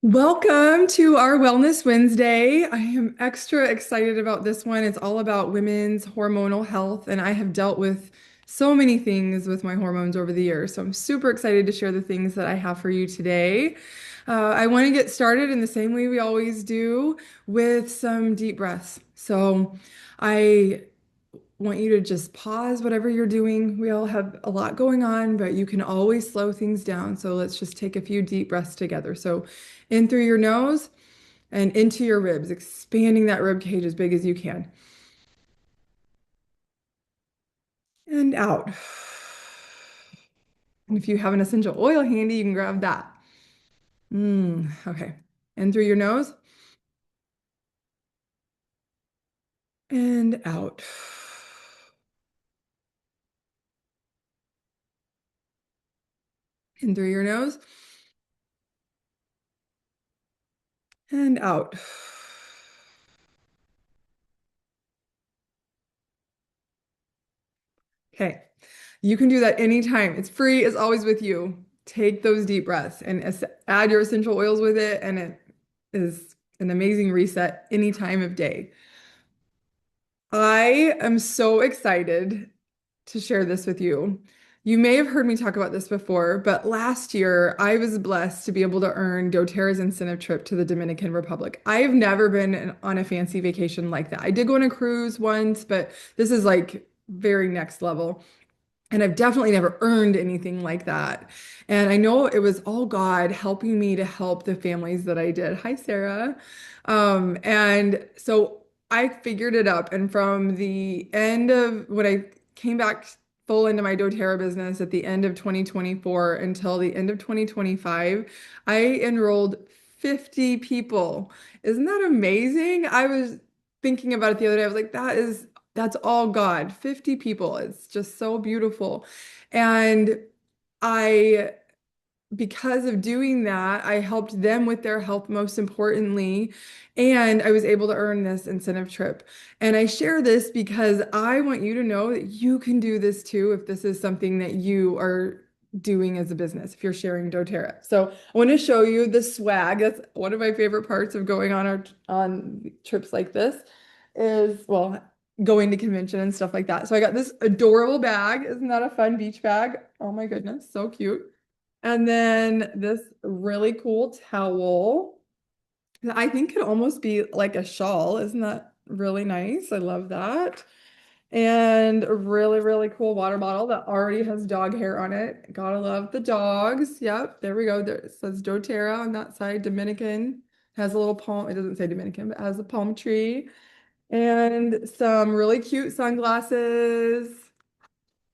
Welcome to our Wellness Wednesday. I am extra excited about this one. It's all about women's hormonal health, and I have dealt with so many things with my hormones over the years. So I'm super excited to share the things that I have for you today. I want to get started in the same way we always do with some deep breaths. So I want you to just pause whatever you're doing. We all have a lot going on, but you can always slow things down. So let's just take a few deep breaths together. So in through your nose and into your ribs, expanding that rib cage as big as you can. And out. And if you have an essential oil handy, you can grab that. Okay. In through your nose and out. In through your nose and out. Okay. You can do that anytime. It's free, it's always with you. Take those deep breaths and add your essential oils with it, and it is an amazing reset any time of day. I am so excited to share this with you. You may have heard me talk about this before, but last year I was blessed to be able to earn doTERRA's incentive trip to the Dominican Republic. I have never been on a fancy vacation like that. I did go on a cruise once, but this is like very next level. And I've definitely never earned anything like that. And I know it was all God helping me to help the families that I did. Hi, Sarah. And so I figured it up. And from the end of when I came back full into my doTERRA business at the end of 2024 until the end of 2025, I enrolled 50 people. Isn't that amazing? I was thinking about it the other day. I was like, that's all God. 50 people. It's just so beautiful. And I, because of doing that, I helped them with their health most importantly. And I was able to earn this incentive trip. And I share this because I want you to know that you can do this too if this is something that you are doing as a business, if you're sharing doTERRA. So I want to show you the swag. That's one of my favorite parts of going on trips like this is, well, going to convention and stuff like that. So I got this adorable bag. Isn't that a fun beach bag? Oh my goodness, so cute. And then this really cool towel that I think could almost be like a shawl. Isn't that really nice? I love that. And a really, really cool water bottle that already has dog hair on it. Gotta love the dogs. Yep, there we go. There it says doTERRA on that side. Dominican has a little palm. It doesn't say Dominican, but it has a palm tree. And some really cute sunglasses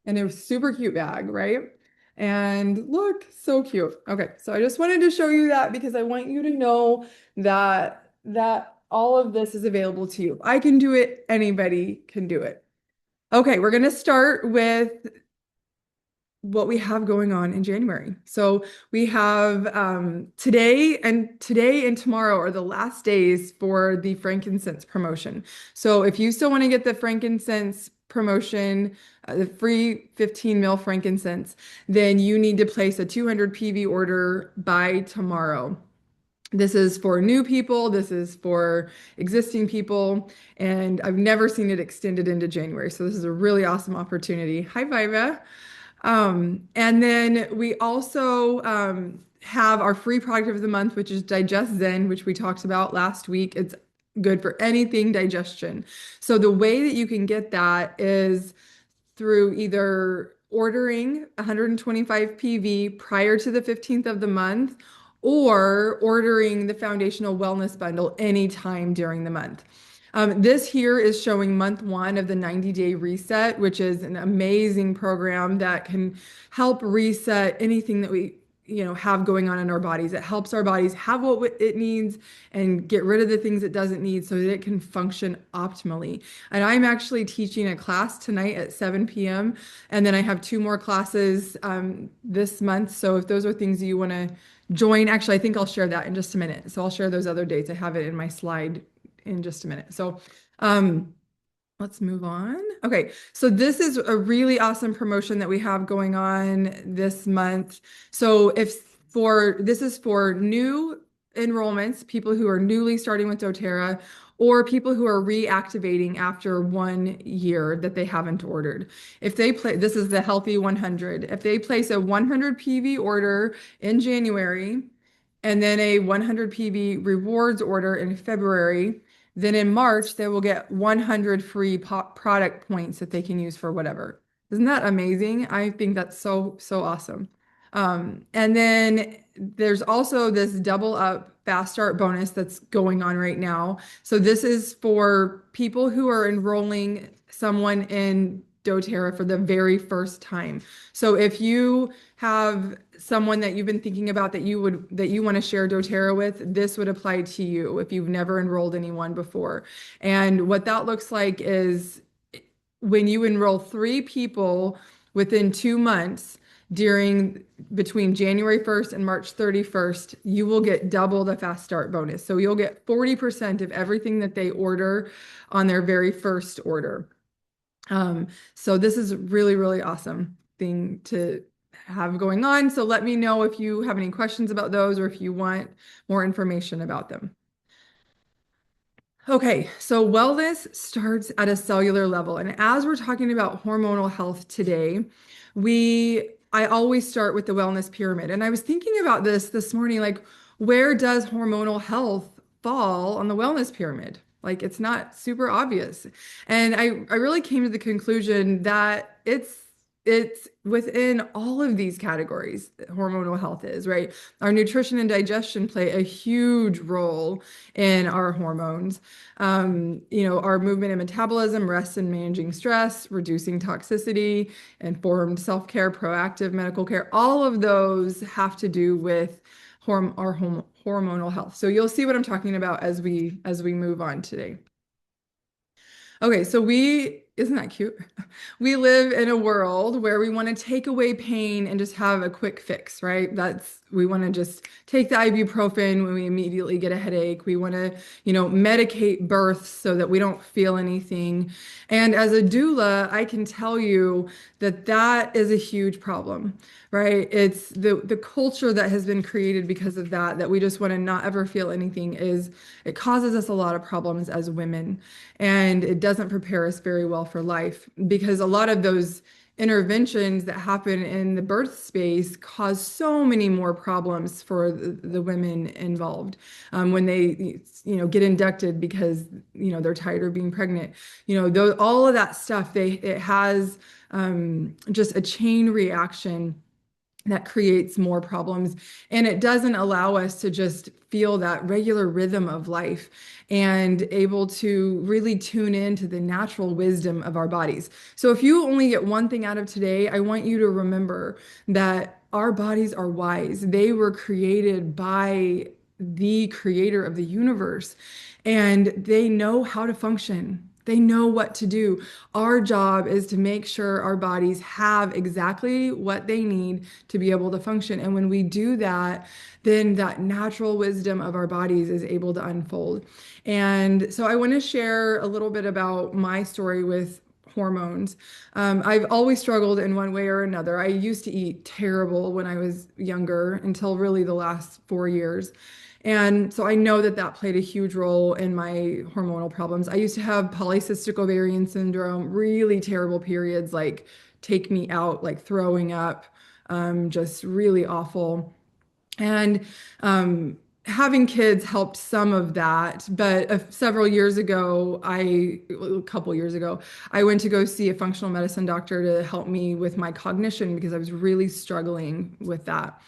and a super cute bag, right? And look, so cute. Okay, so I just wanted to show you that because I want you to know that all of this is available to you. If I can do it, anybody can do it. Okay, we're going to start with what we have going on in January. So we have today and tomorrow are the last days for the frankincense promotion. So if you still want to get the frankincense promotion, the free 15 mil frankincense, then you need to place a 200 PV order by tomorrow. This is for new people, this is for existing people, and I've never seen it extended into January. So this is a really awesome opportunity. Hi, Viva. And then we also have our free product of the month, which is Digest Zen, which we talked about last week. It's good for anything digestion. So the way that you can get that is through either ordering 125 PV prior to the 15th of the month or ordering the foundational wellness bundle anytime during the month. This here is showing month one of the 90-day reset, which is an amazing program that can help reset anything that we, have going on in our bodies. It helps our bodies have what it needs and get rid of the things it doesn't need so that it can function optimally. And I'm actually teaching a class tonight at 7 p.m. And then I have two more classes this month. So if those are things you want to join, actually, I think I'll share that in just a minute. So I'll share those other dates. I have it in my slide in just a minute. So let's move on. Okay, so this is a really awesome promotion that we have going on this month. So if for this is for new enrollments, people who are newly starting with doTERRA, or people who are reactivating after 1 year that they haven't ordered. If they play, this is the Healthy 100. If they place a 100 PV order in January and then a 100 PV rewards order in February, then in March they will get 100 free product points that they can use for whatever. Isn't that amazing? I think that's so, so awesome. And then there's also this double up fast start bonus that's going on right now. So this is for people who are enrolling someone in doTERRA for the very first time. So if you have someone that you've been thinking about that you want to share doTERRA with, this would apply to you if you've never enrolled anyone before. And what that looks like is when you enroll 3 people within 2 months during between January 1st and March 31st, you will get double the fast start bonus. So you'll get 40% of everything that they order on their very first order. So this is really, really awesome thing to have going on. So let me know if you have any questions about those or if you want more information about them. Okay, so wellness starts at a cellular level. And as we're talking about hormonal health today, I always start with the wellness pyramid. And I was thinking about this morning, like, where does hormonal health fall on the wellness pyramid? Like, it's not super obvious. And I really came to the conclusion that it's within all of these categories, hormonal health is, right? Our nutrition and digestion play a huge role in our hormones. Our movement and metabolism, rest and managing stress, reducing toxicity, informed self-care, proactive medical care, all of those have to do with hormonal health. So you'll see what I'm talking about as we move on today. Okay, so isn't that cute? We live in a world where we want to take away pain and just have a quick fix, right? We want to just take the ibuprofen when we immediately get a headache. We want to, medicate births so that we don't feel anything. And as a doula, I can tell you that that is a huge problem, right? It's the culture that has been created because of that we just want to not ever feel anything it causes us a lot of problems as women. And it doesn't prepare us very well for life because a lot of those interventions that happen in the birth space cause so many more problems for the women involved when they get inducted because they're tired of being pregnant. All of that stuff, it has just a chain reaction that creates more problems, and it doesn't allow us to just feel that regular rhythm of life and able to really tune into the natural wisdom of our bodies. So if you only get one thing out of today, I want you to remember that our bodies are wise. They were created by the creator of the universe, and they know how to function. They know what to do. Our job is to make sure our bodies have exactly what they need to be able to function. And when we do that, then that natural wisdom of our bodies is able to unfold. And so I want to share a little bit about my story with hormones. I've always struggled in one way or another. I used to eat terrible when I was younger until really the last 4 years. And so I know that played a huge role in my hormonal problems. I used to have polycystic ovarian syndrome, really terrible periods, like take me out, like throwing up, just really awful. And having kids helped some of that. But several years ago, a couple years ago, I went to go see a functional medicine doctor to help me with my cognition because I was really struggling with that.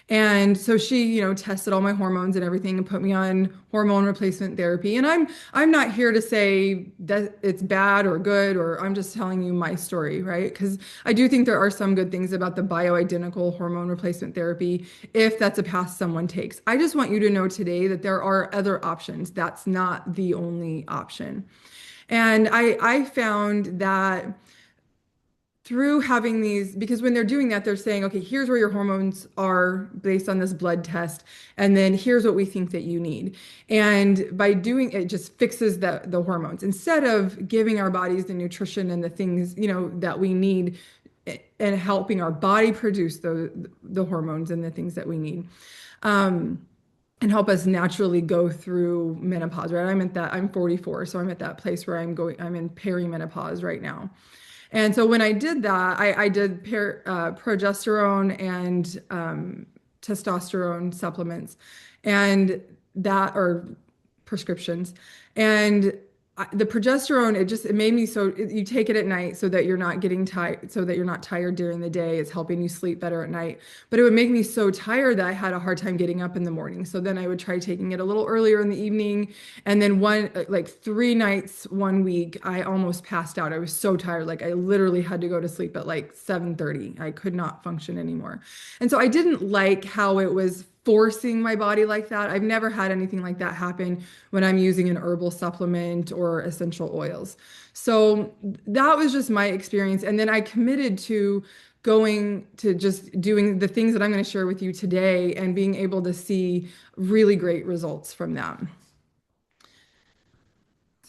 And so she, tested all my hormones and everything and put me on hormone replacement therapy. And I'm not here to say that it's bad or good, or I'm just telling you my story, right? Because I do think there are some good things about the bioidentical hormone replacement therapy if that's a path someone takes. I just want you to know today that there are other options. That's not the only option. And I found that through having these, because when they're doing that, they're saying, okay, here's where your hormones are based on this blood test, and then here's what we think that you need. And by doing it, just fixes the hormones instead of giving our bodies the nutrition and the things, that we need and helping our body produce the hormones and the things that we need. and help us naturally go through menopause, right? I'm 44, so I'm at that place where I'm in perimenopause right now. And so when I did that, I did progesterone and testosterone supplements and that, or prescriptions. And the progesterone, it made me you take it at night so that you're not getting tired, so that you're not tired during the day. It's helping you sleep better at night. But it would make me so tired that I had a hard time getting up in the morning. So then I would try taking it a little earlier in the evening. And then like 3 nights, 1 week, I almost passed out. I was so tired. Like I literally had to go to sleep at like 7:30. I could not function anymore. And so I didn't like how it was forcing my body like that. I've never had anything like that happen when I'm using an herbal supplement or essential oils. So that was just my experience. And then I committed to going to just doing the things that I'm going to share with you today and being able to see really great results from that. Let's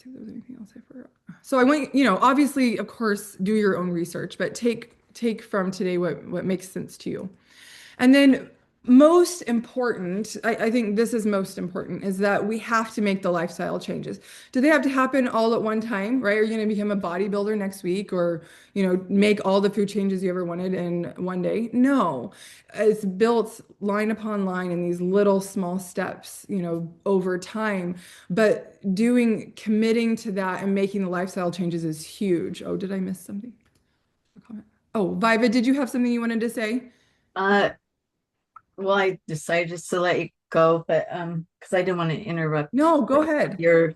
see if there's anything else I forgot. So I want, obviously, of course, do your own research, but take from today what makes sense to you. And then most important, I think this is most important, is that we have to make the lifestyle changes. Do they have to happen all at one time, right? Are you going to become a bodybuilder next week or, make all the food changes you ever wanted in one day? No. It's built line upon line in these little small steps, over time. But committing to that and making the lifestyle changes is huge. Oh, did I miss something? A comment? Oh, Viva, did you have something you wanted to say? Uh, well, I decided just to let you go, but because I didn't want to interrupt No, go ahead. your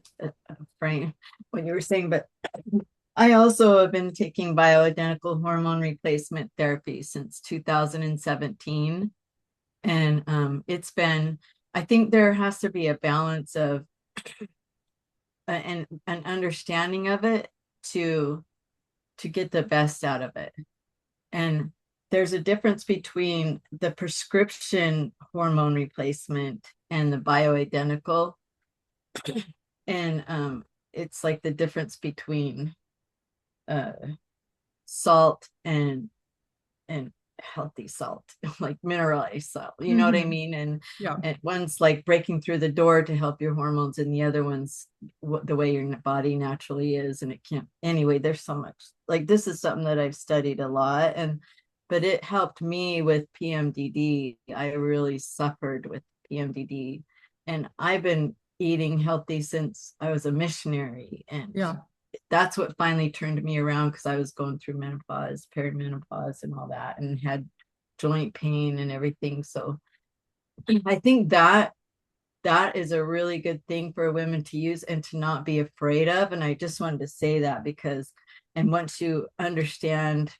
frame what you were saying, but I also have been taking bioidentical hormone replacement therapy since 2017, and it's been. I think there has to be a balance of and an understanding of it to get the best out of it. And there's a difference between the prescription hormone replacement and the bioidentical. And it's like the difference between uh, salt and healthy salt, like mineralized salt. You know what I Hmm. mean? Yeah. And one's like breaking through the door to help your hormones, and the other one's the way your body naturally is, and it can't. Anyway, there's so much. Like this is something that I've studied a lot, and but it helped me with PMDD. I really suffered with PMDD, and I've been eating healthy since I was a missionary, and Yeah. that's what finally turned me around because I was going through menopause, perimenopause, and all that, and had joint pain and everything. So I think that is a really good thing for women to use and to not be afraid of. And I just wanted to say that because, and once you understand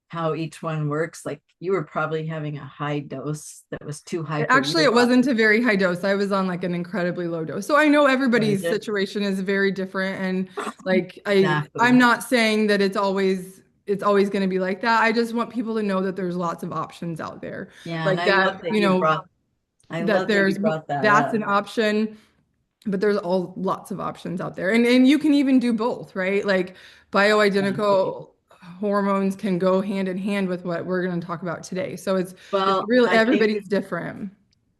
how each one works, like you were probably having a high dose that was too high for Actually, your it wasn't body. a very high dose. I was on like an incredibly low dose. So I know What is everybody's it? situation is very different. And like I'm Exactly. not saying that it's always going to be like that. I just want people to know that there's lots of options out there. Yeah, and Like that, I that love that there's you brought that that's up. an option, but there's all lots of options out there. And you can even do both, right? Like Exactly. bioidentical hormones can go hand in hand with what we're going to talk about today. So it's Well, real, I think everybody's different.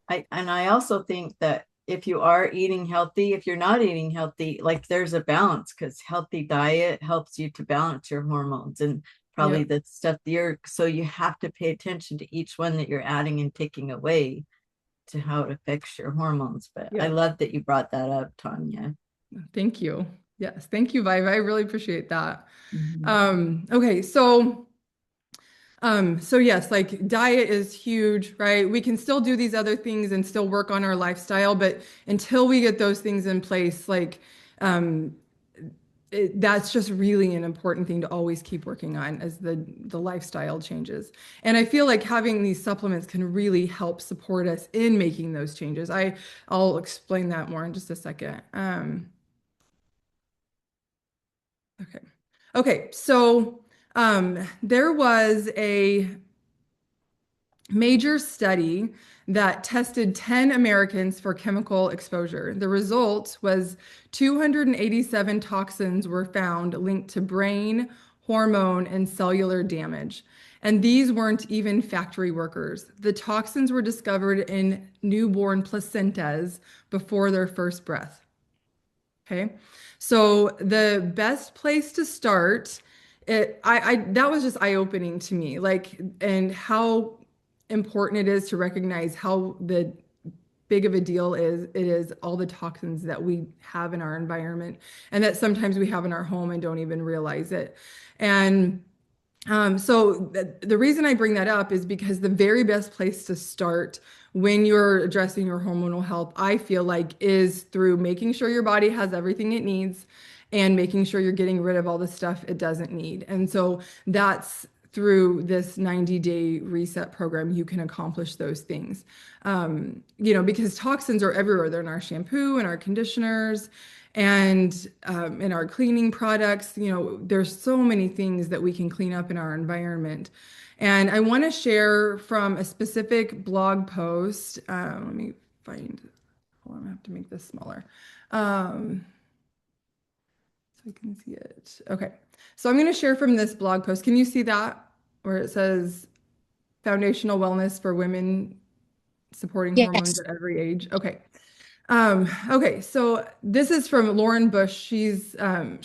I also think that if you are eating healthy, if you're not eating healthy, like there's a balance because healthy diet helps you to balance your hormones and probably Yep. the stuff that you're, so you have to pay attention to each one that you're adding and taking away to how it affects your hormones. But I Yep. love that you brought that up, Tanya. Thank you. Yes, thank you, Viva. I really appreciate that. Mhm. Okay, so yes, like diet is huge, right? We can still do these other things and still work on our lifestyle, but until we get those things in place, like um, that's just really an important thing to always keep working on as the lifestyle changes. And I feel like having these supplements can really help support us in making those changes. I'll explain that more in just a second. Okay. Okay, so there was a major study that tested 10 Americans for chemical exposure. The result was 287 toxins were found linked to brain, hormone, and cellular damage. And these weren't even factory workers. The toxins were discovered in newborn placentas before their first breath. Okay. So the best place to start, I that was just eye-opening to me, like, and how important it is to recognize how the big of a deal it is all the toxins that we have in our environment and that sometimes we have in our home and don't even realize it. And so the reason I bring that up is because the very best place to start when you're addressing your hormonal health, I feel like, is through making sure your body has everything it needs and making sure you're getting rid of all the stuff it doesn't need. And so that's through this 90-day reset program, you can accomplish those things. Because toxins are everywhere. They're in our shampoo and our conditioners and in our cleaning products. There's so many things that we can clean up in our environment. And I want to share from a specific blog post. Let me find, hold on, I have to make this smaller. Um, so I can see it. Okay. So I'm going to share from this blog post. Can you see that where it says foundational wellness for women supporting hormones Yes. at every age? Okay. Okay, so this is from Lauren Bush. She's at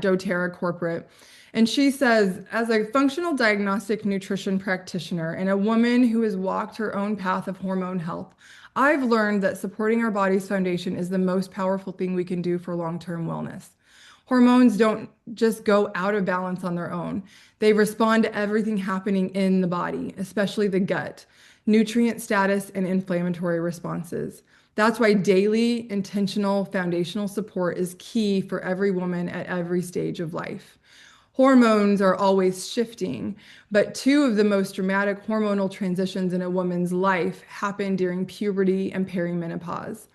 doTERRA Corporate, and she says, as a functional diagnostic nutrition practitioner and a woman who has walked her own path of hormone health, I've learned that supporting our body's foundation is the most powerful thing we can do for long-term wellness. Hormones don't just go out of balance on their own. They respond to everything happening in the body, especially the gut, nutrient status, and inflammatory responses. That's why daily, intentional, foundational support is key for every woman at every stage of life. Hormones are always shifting, but two of the most dramatic hormonal transitions in a woman's life happen during puberty and perimenopause.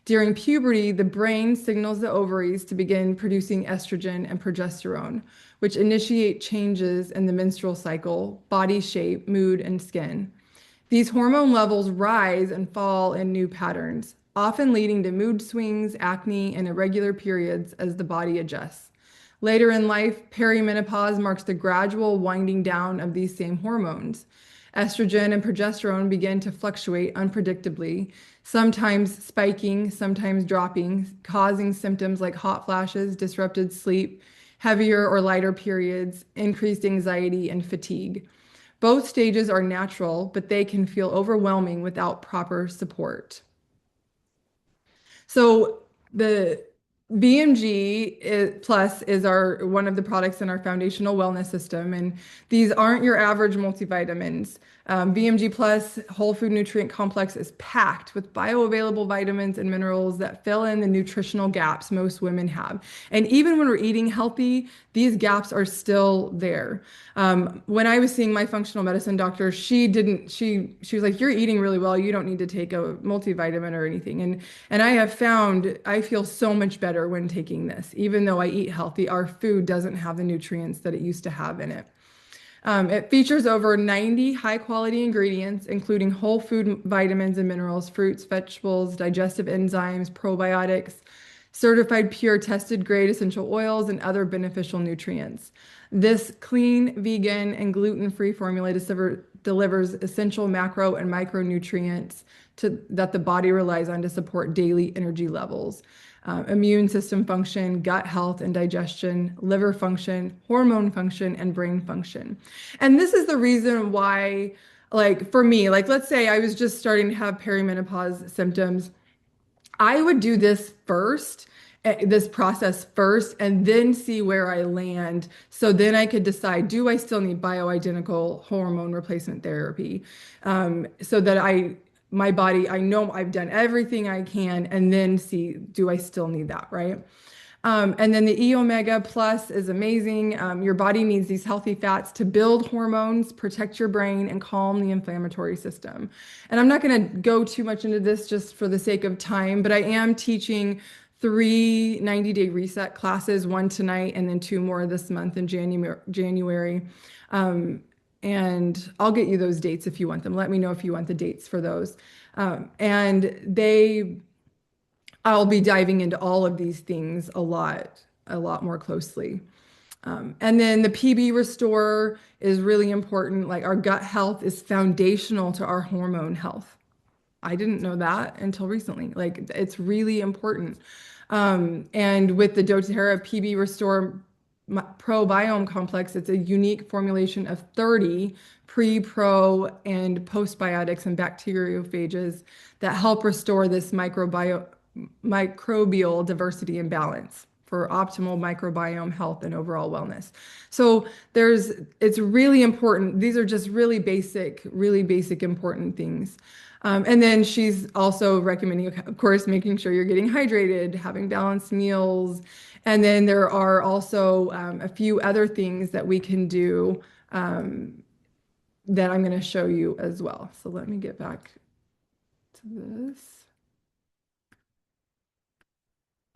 During puberty, the brain signals the ovaries to begin producing estrogen and progesterone, which initiate changes in the menstrual cycle, body shape, mood, and skin. These hormone levels rise and fall in new patterns, often leading to mood swings, acne, and irregular periods as the body adjusts. Later in life, perimenopause marks the gradual winding down of these same hormones. Estrogen and progesterone begin to fluctuate unpredictably, sometimes spiking, sometimes dropping, causing symptoms like hot flashes, disrupted sleep, heavier or lighter periods, increased anxiety, and fatigue. Both stages are natural, but they can feel overwhelming without proper support. So the Plus is our one of the products in our foundational wellness system, and these aren't your average multivitamins. BMG Plus Whole Food Nutrient Complex is packed with bioavailable vitamins and minerals that fill in the nutritional gaps most women have. And even when we're eating healthy, these gaps are still there. When I was seeing my functional medicine doctor, she was like, "You're eating really well. You don't need to take a multivitamin or anything." And I have found I feel so much better when taking this. Even though I eat healthy, our food doesn't have the nutrients that it used to have in it. It features over 90 high quality ingredients, including whole food vitamins and minerals, fruits, vegetables, digestive enzymes, probiotics, certified pure tested grade essential oils, and other beneficial nutrients. This clean, vegan, and gluten-free formula delivers essential macro and micronutrients that the body relies on to support daily energy levels, immune system function, gut health and digestion, liver function, hormone function, and brain function. And this is the reason why, like for me, like let's say I was just starting to have perimenopause symptoms. I would do this first, this process first, and then see where I land. So then I could decide, do I still need bioidentical hormone replacement therapy? So that my body, I know I've done everything I can, and then see, do I still need that, right? And then the E Omega Plus is amazing. Your body needs these healthy fats to build hormones, protect your brain, and calm the inflammatory system. And I'm not going to go too much into this just for the sake of time, but I am teaching three 90-day reset classes, one tonight and then two more this month in January. And I'll get you those dates if you want them. Let me know if you want the dates for those. And I'll be diving into all of these things a lot more closely. And then the PB Restore is really important. Like our gut health is foundational to our hormone health. I didn't know that until recently. Like it's really important. And with the doTERRA PB Restore Probiome Complex, it's a unique formulation of 30 pre, pro, and postbiotics and bacteriophages that help restore this microbial diversity and balance for optimal microbiome health and overall wellness. So it's really important. These are just really basic important things. And then she's also recommending, of course, making sure you're getting hydrated, having balanced meals. And then there are also a few other things that we can do um, that I'm going to show you as well. So let me get back to this.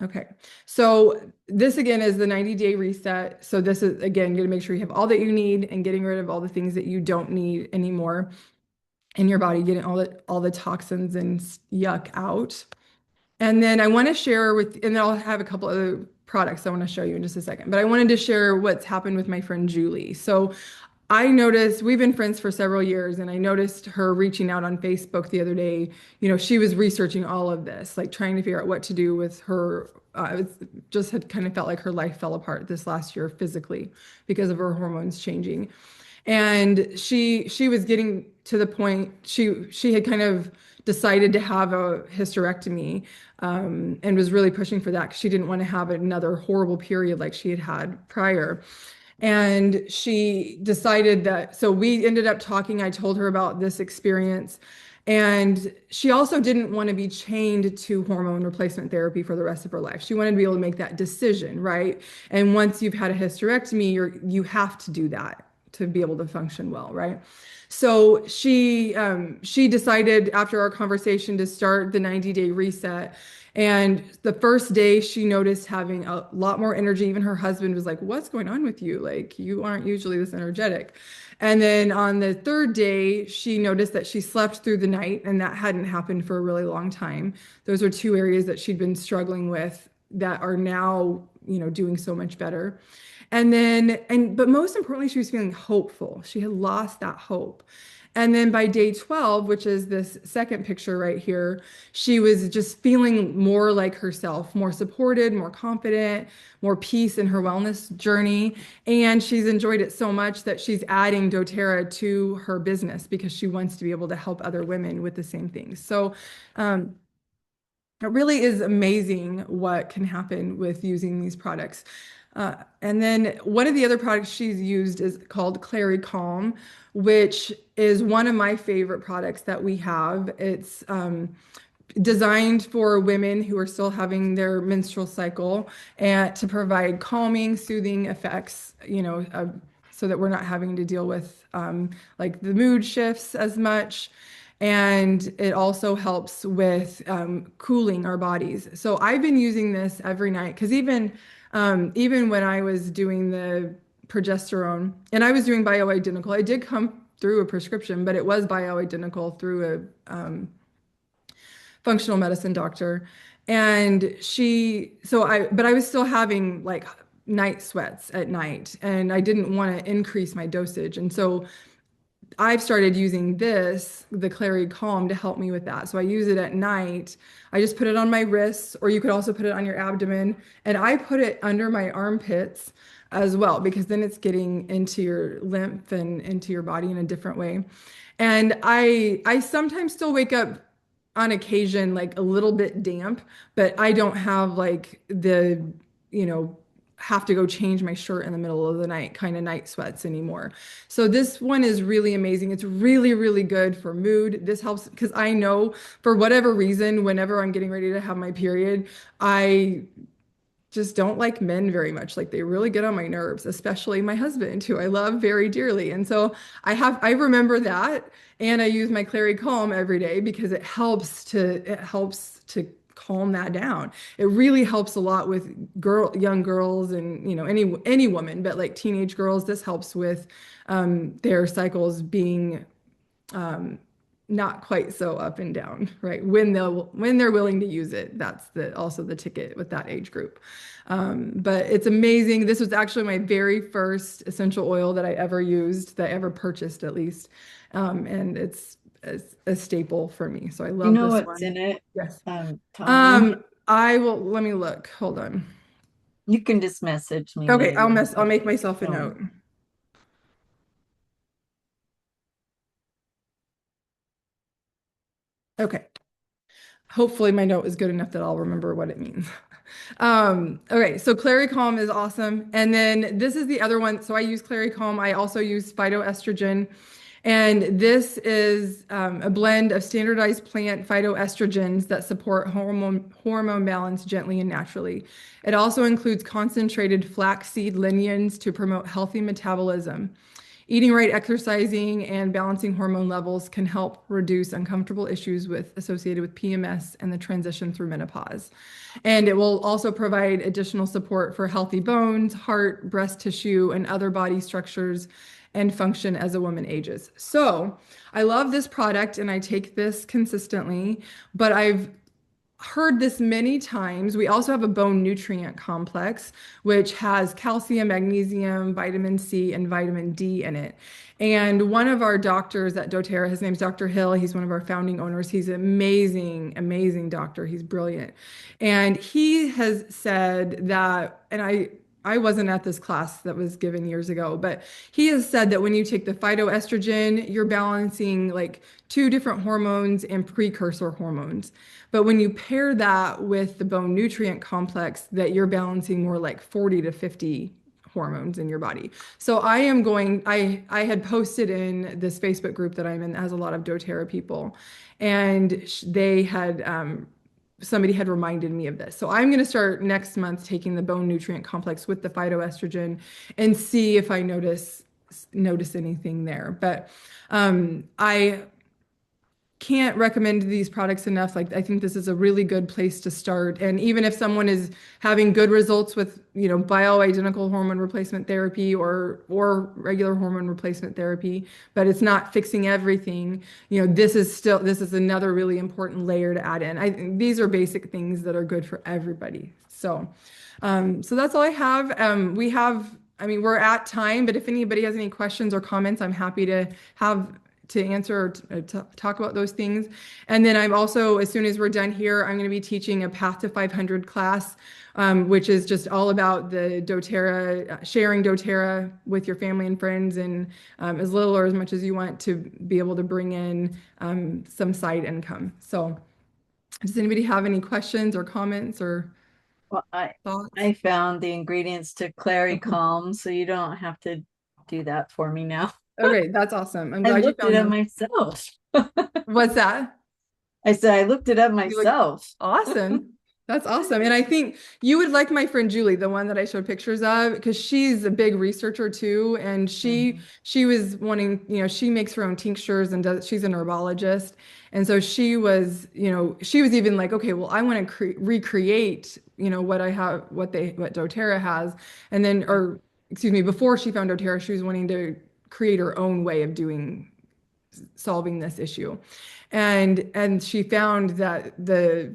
Okay, so this again is the 90-day reset. So this is again going to make sure you have all that you need and getting rid of all the things that you don't need anymore in your body, getting all the toxins and yuck out. And then I want to share with, and then I'll have a couple other products I want to show you in just a second. But I wanted to share what's happened with my friend Julie. So I noticed we've been friends for several years, and I noticed her reaching out on Facebook the other day. You know, she was researching all of this, like trying to figure out what to do with her. It just had kind of felt like her life fell apart this last year physically because of her hormones changing. And she was getting to the point she had kind of decided to have a hysterectomy and was really pushing for that because she didn't want to have another horrible period like she had had prior. And she decided that, so we ended up talking. I told her about this experience. And she also didn't want to be chained to hormone replacement therapy for the rest of her life. She wanted to be able to make that decision, right? And once you've had a hysterectomy, you have to do that to be able to function well, right? So she decided after our conversation to start the 90-day reset. And the first day she noticed having a lot more energy. Even her husband was like, "What's going on with you? Like, you aren't usually this energetic." And then on the third day, she noticed that she slept through the night, and that hadn't happened for a really long time. Those are two areas that she'd been struggling with that are now, doing so much better. But most importantly, she was feeling hopeful. She had lost that hope. And then by day 12, which is this second picture right here, she was just feeling more like herself, more supported, more confident, more peace in her wellness journey. And she's enjoyed it so much that she's adding doTERRA to her business because she wants to be able to help other women with the same things. So, it really is amazing what can happen with using these products. And then one of the other products she's used is called Clary Calm, which is one of my favorite products that we have. It's designed for women who are still having their menstrual cycle and to provide calming, soothing effects, so that we're not having to deal with like the mood shifts as much. And it also helps with cooling our bodies. So I've been using this every night because even when I was doing the progesterone and I was doing bioidentical, I did come through a prescription, but it was bioidentical through a functional medicine doctor. But I was still having like night sweats at night and I didn't want to increase my dosage. And so I've started using the Clary Calm, to help me with that. So I use it at night. I just put it on my wrists, or you could also put it on your abdomen. And I put it under my armpits as well, because then it's getting into your lymph and into your body in a different way. And I sometimes still wake up on occasion like a little bit damp, but I don't have like you know, have to go change my shirt in the middle of the night kind of night sweats anymore. So this one is really amazing. It's really, really good for mood. This helps because I know for whatever reason, whenever I'm getting ready to have my period, I just don't like men very much. Like they really get on my nerves, especially my husband, who I love very dearly. And so I remember that, and I use my Clary Calm every day because it helps to calm that down. It really helps a lot with young girls and any woman, but like teenage girls. This helps with their cycles being not quite so up and down, right? When they're willing to use it, that's also the ticket with that age group. But it's amazing. This was actually my very first essential oil that I ever used, that I ever purchased at least. And it's a staple for me. So I You love know this what's one. in it, Yes. Tanya? I will let me look. Hold on. You can just message me Okay, later. I'll make myself a No. note. Okay. Hopefully my note is good enough that I'll remember what it means. Okay, so Clary Calm is awesome. And then this is the other one. So I use Clary Calm. I also use phytoestrogen. And this is a blend of standardized plant phytoestrogens that support hormone balance gently and naturally. It also includes concentrated flaxseed lignans to promote healthy metabolism. Eating right, exercising, and balancing hormone levels can help reduce uncomfortable issues associated with PMS and the transition through menopause. And it will also provide additional support for healthy bones, heart, breast tissue, and other body structures and function as a woman ages. So I love this product and I take this consistently, but I've heard this many times. We also have a bone nutrient complex, which has calcium, magnesium, vitamin C, and vitamin D in it. And one of our doctors at doTERRA, his name's Dr. Hill. He's one of our founding owners. He's an amazing, amazing doctor. He's brilliant. And he has said that, and I wasn't at this class that was given years ago, but he has said that when you take the phytoestrogen, you're balancing like two different hormones and precursor hormones. But when you pair that with the bone nutrient complex, that you're balancing more like 40 to 50 hormones in your body. So I had posted in this Facebook group that I'm in that has a lot of doTERRA people, and they had somebody had reminded me of this. So I'm going to start next month taking the bone nutrient complex with the phytoestrogen and see if I notice anything there. But I can't recommend these products enough. Like, I think this is a really good place to start. And even if someone is having good results with, bioidentical hormone replacement therapy or regular hormone replacement therapy, but it's not fixing everything, this is another really important layer to add in. These are basic things that are good for everybody. So that's all I have. I mean, we're at time, but if anybody has any questions or comments, I'm happy to answer or to talk about those things. And then I'm also, as soon as we're done here, I'm going to be teaching a Path to 500 class, which is just all about the doTERRA, sharing doTERRA with your family and friends, and as little or as much as you want to be able to bring in some side income. So does anybody have any questions or comments or Well, thoughts? I found the ingredients to Clary Calm, so you don't have to do that for me now. Okay, that's awesome. I'm I glad you looked it found up them. myself. What's that? I said I looked it up You look myself. awesome. That's awesome. And I think you would like my friend Julie, the one that I showed pictures of, because she's a big researcher too. And Mhm. she was wanting, she makes her own tinctures and she's a neurologist. And so she was even like, okay, well, I want to recreate, what I have, what doTERRA has. And then, or excuse me, before she found doTERRA, she was wanting to create her own way of solving this issue. And she found that the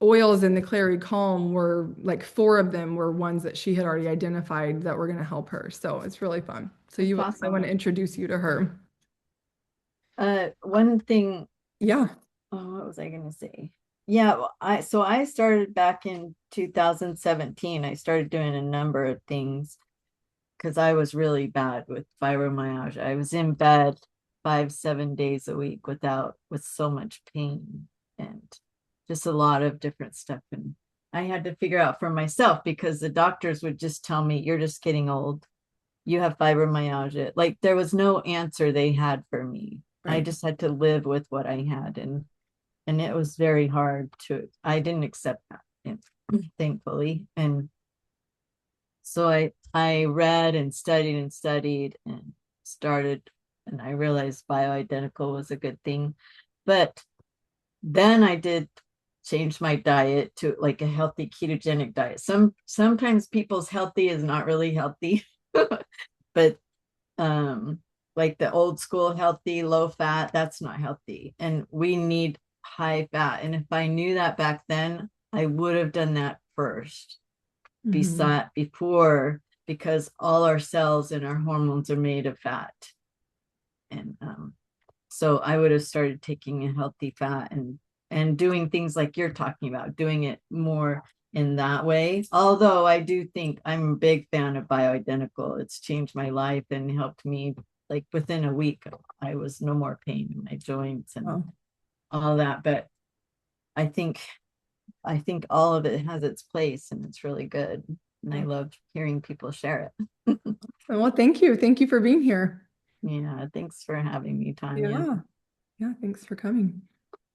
oils in the Clary Calm were like four of them were ones that she had already identified that were going to help her. So it's really fun. So That's I want awesome. to introduce you to her. One thing, Yeah. oh, what was I going to say? Yeah, well, I started back in 2017. I started doing a number of things because I was really bad with fibromyalgia. I was in bed 5, 7 days a week with so much pain and just a lot of different stuff. And I had to figure out for myself because the doctors would just tell me, you're just getting old. You have fibromyalgia. Like there was no answer they had for me. I Right. just had to live with what I had. And it was very hard I didn't accept that, thankfully. And so I read and studied and started, and I realized bioidentical was a good thing. But then I did change my diet to like a healthy ketogenic diet. Sometimes people's healthy is not really healthy, but um like the old school healthy, low fat, that's not healthy. And we need high fat. And if I knew that back then, I would have done that first, Hmm. before, because all our cells and our hormones are made of fat. And so I would have started taking a healthy fat and doing things like you're talking about, doing it more in that way. Although I do think I'm a big fan of bioidentical. It's changed my life and helped me. Like within a week, I was no more pain in my joints and Oh, all that. But I think all of it has its place and it's really good. And I oh. love hearing people share it. Well, thank you. Thank you for being here. Yeah, thanks for having me, Tanya. Yeah. Yeah, thanks for coming.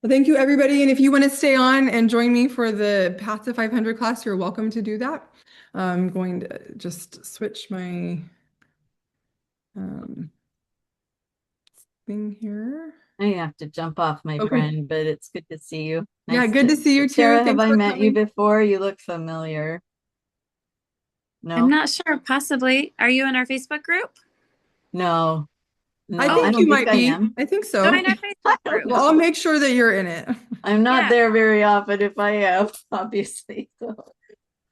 Well, thank you, everybody. And if you want to stay on and join me for the Path to 500 class, you're welcome to do that. I'm going to just switch my um, thing here. I have to jump off, my Okay. friend, but it's good to see you. Yeah, Nice good to to, see you too. Sarah, have Thanks I for met you coming. before? You look familiar. I'm No, not sure, possibly. Are you in our Facebook group? no, I no, I think Oh, you don't think might I be. am. I think so. join our I Facebook don't group. Well, I'll know. make sure that you're in it. I'm not Yeah, there very often if I am, obviously. So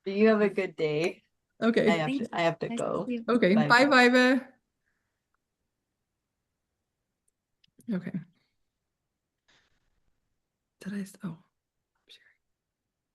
you have a good day. Okay. thank you. I have to Nice to go. see you. Okay. Bye. Bye, Viva. Okay. Did I? Oh.